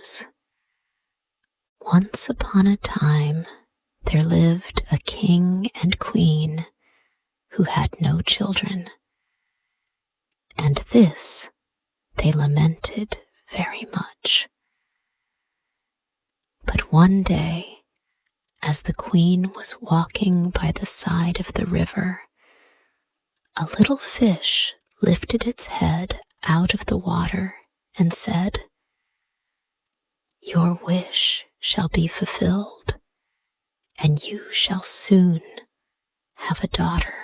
goes. Once upon a time, there lived a king and queen who had no children, and this they lamented very much. But one day, as the queen was walking by the side of the river, a little fish lifted its head out of the water and said, "Your wish shall be fulfilled, and you shall soon have a daughter."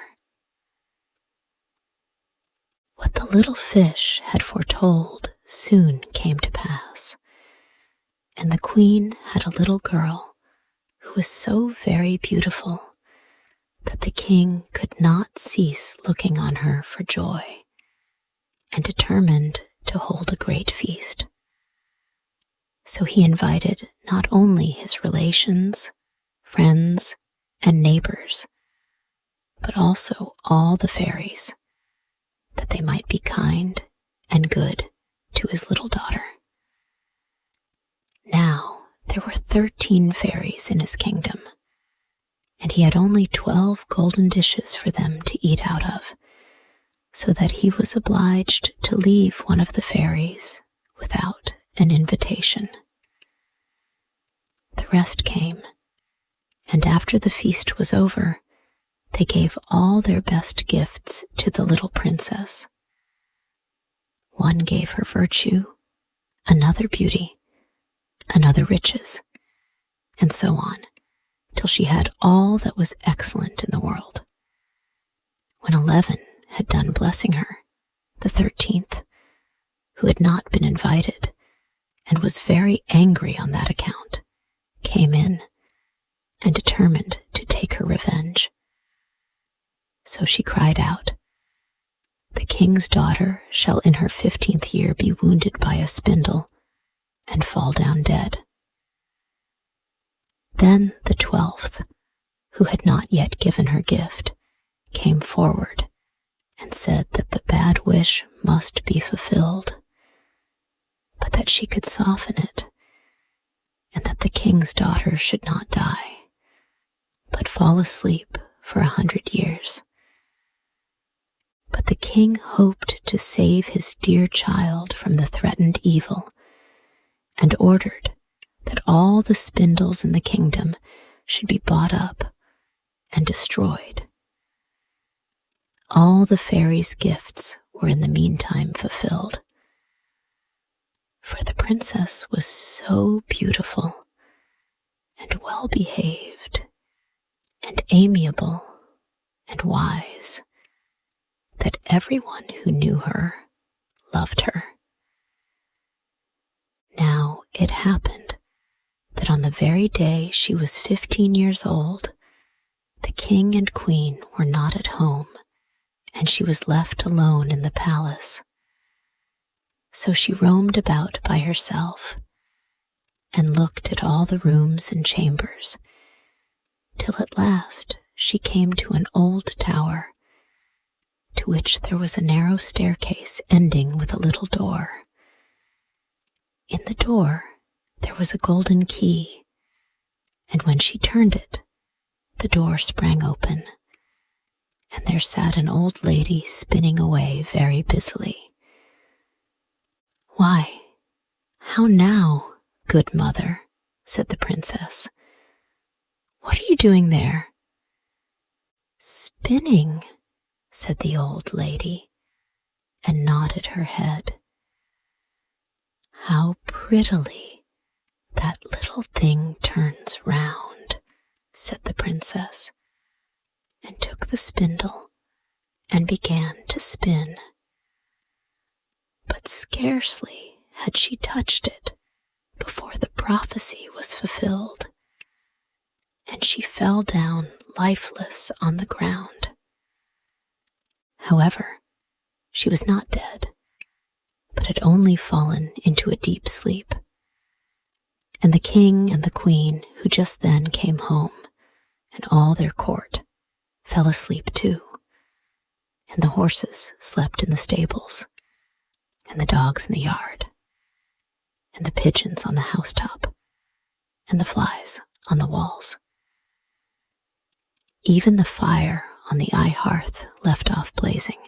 What the little fish had foretold soon came to pass, and the queen had a little girl who was so very beautiful that the king could not cease looking on her for joy, and determined to hold a great feast. So he invited not only his relations, friends, and neighbors, but also all the fairies, that they might be kind and good to his little daughter. Now there were 13 fairies in his kingdom, and he had only 12 golden dishes for them to eat out of, so that he was obliged to leave one of the fairies without an invitation. The rest came, and after the feast was over, they gave all their best gifts to the little princess. One gave her virtue, another beauty, another riches, and so on, till she had all that was excellent in the world. When 11 had done blessing her, the 13th, who had not been invited and was very angry on that account, came in and determined to take her revenge. So she cried out, "The king's daughter shall in her 15th year be wounded by a spindle and fall down dead." Then the 12th, who had not yet given her gift, came forward and said that the bad wish must be fulfilled, but that she could soften it, and that the king's daughter should not die, but fall asleep for 100 years. But the king hoped to save his dear child from the threatened evil, and ordered that all the spindles in the kingdom should be bought up and destroyed. All the fairies' gifts were in the meantime fulfilled, for the princess was so beautiful and well behaved and amiable and wise that everyone who knew her loved her. Now it happened that on the very day she was 15 years old, the king and queen were not at home, and she was left alone in the palace. So she roamed about by herself and looked at all the rooms and chambers, till at last she came to an old tower, to which there was a narrow staircase ending with a little door. In the door there was a golden key, and when she turned it, the door sprang open, and there sat an old lady spinning away very busily. "Why, how now, good mother?" said the princess. "What are you doing there?" "Spinning," said the old lady, and nodded her head. "How prettily that little thing turns round," said the princess, and took the spindle and began to spin. But scarcely had she touched it before the prophecy was fulfilled, and she fell down lifeless on the ground. However, she was not dead, but had only fallen into a deep sleep. And the king and the queen, who just then came home, and all their court, fell asleep too, and the horses slept in the stables, and the dogs in the yard, and the pigeons on the housetop, and the flies on the walls. Even the fire on the hearth left off blazing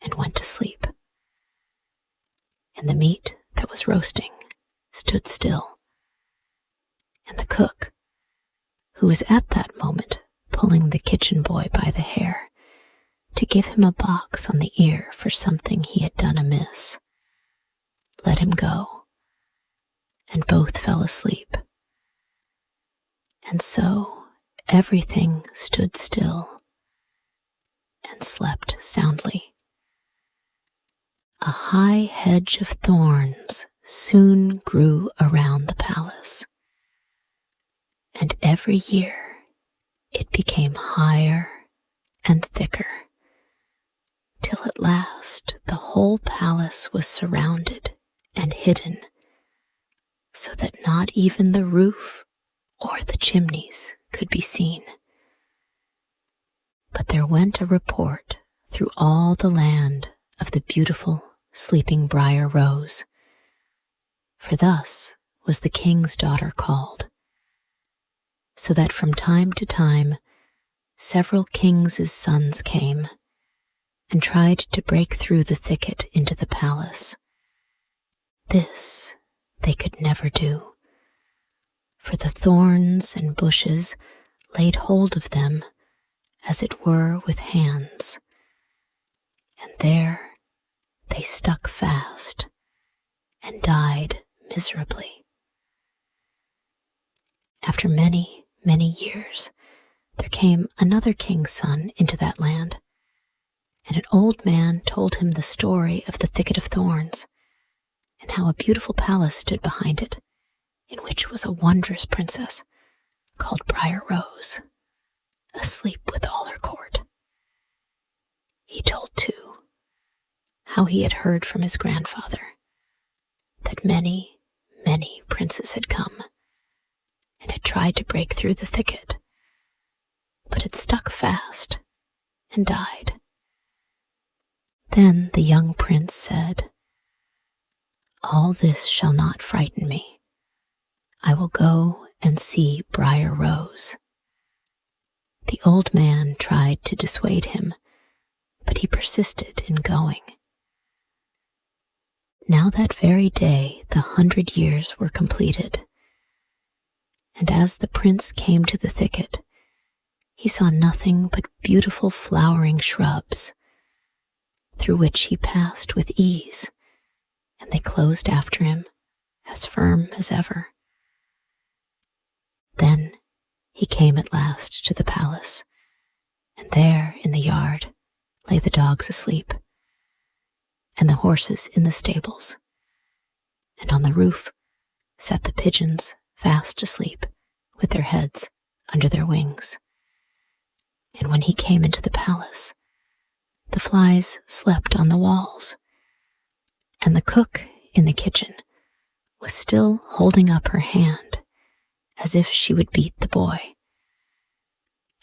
and went to sleep. And the meat that was roasting stood still. And the cook, who was at that moment pulling the kitchen boy by the hair to give him a box on the ear for something he had done amiss, let him go, and both fell asleep. And so everything stood still and slept soundly. A high hedge of thorns soon grew around the palace, and every year it became higher and thicker, till at last the whole palace was surrounded and hidden, so that not even the roof or the chimneys could be seen. But there went a report through all the land of the beautiful sleeping Briar Rose, for thus was the king's daughter called, so that from time to time several kings' sons came and tried to break through the thicket into the palace. This they could never do, for the thorns and bushes laid hold of them as it were with hands, and there they stuck fast and died miserably. After many, many years, there came another king's son into that land, and an old man told him the story of the thicket of thorns, and how a beautiful palace stood behind it, in which was a wondrous princess called Briar Rose, asleep with all her court. He told, too, how he had heard from his grandfather that many, many princes had come and had tried to break through the thicket, but had stuck fast and died. Then the young prince said, "All this shall not frighten me. I will go and see Briar Rose." The old man tried to dissuade him, but he persisted in going. Now that very day 100 years were completed, and as the prince came to the thicket, he saw nothing but beautiful flowering shrubs, through which he passed with ease, and they closed after him as firm as ever. Then he came at last to the palace, and there in the yard lay the dogs asleep, and the horses in the stables, and on the roof sat the pigeons fast asleep with their heads under their wings. And when he came into the palace, the flies slept on the walls, and the cook in the kitchen was still holding up her hand as if she would beat the boy,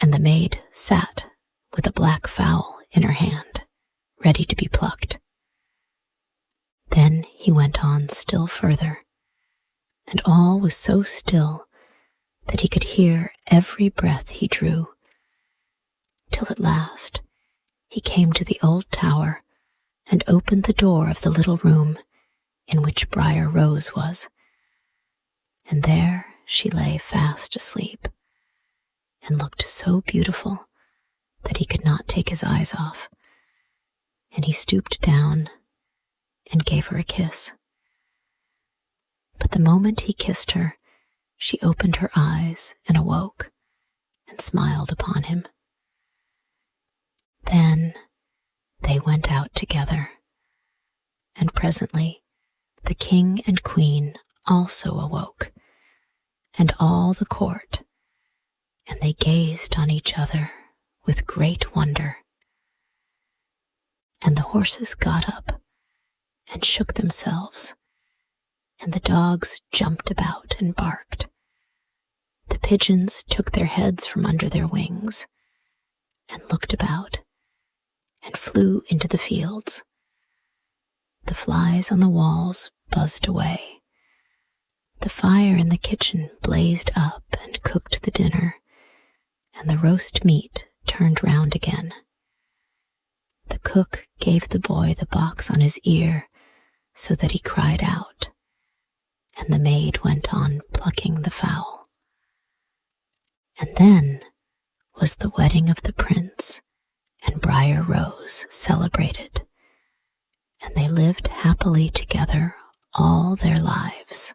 and the maid sat with a black fowl in her hand, ready to be plucked. Then he went on still further, and all was so still that he could hear every breath he drew, till at last he came to the old tower and opened the door of the little room in which Briar Rose was, and there she lay fast asleep, and looked so beautiful that he could not take his eyes off, and he stooped down and gave her a kiss. But the moment he kissed her, she opened her eyes and awoke, and smiled upon him. Then they went out together, and presently the king and queen also awoke, and all the court, and they gazed on each other with great wonder. And the horses got up and shook themselves, and the dogs jumped about and barked. The pigeons took their heads from under their wings and looked about and flew into the fields. The flies on the walls buzzed away, The fire in the kitchen blazed up and cooked the dinner, and the roast meat turned round again. The cook gave the boy the box on his ear so that he cried out, and the maid went on plucking the fowl. And then was the wedding of the prince and Briar Rose celebrated, and they lived happily together all their lives.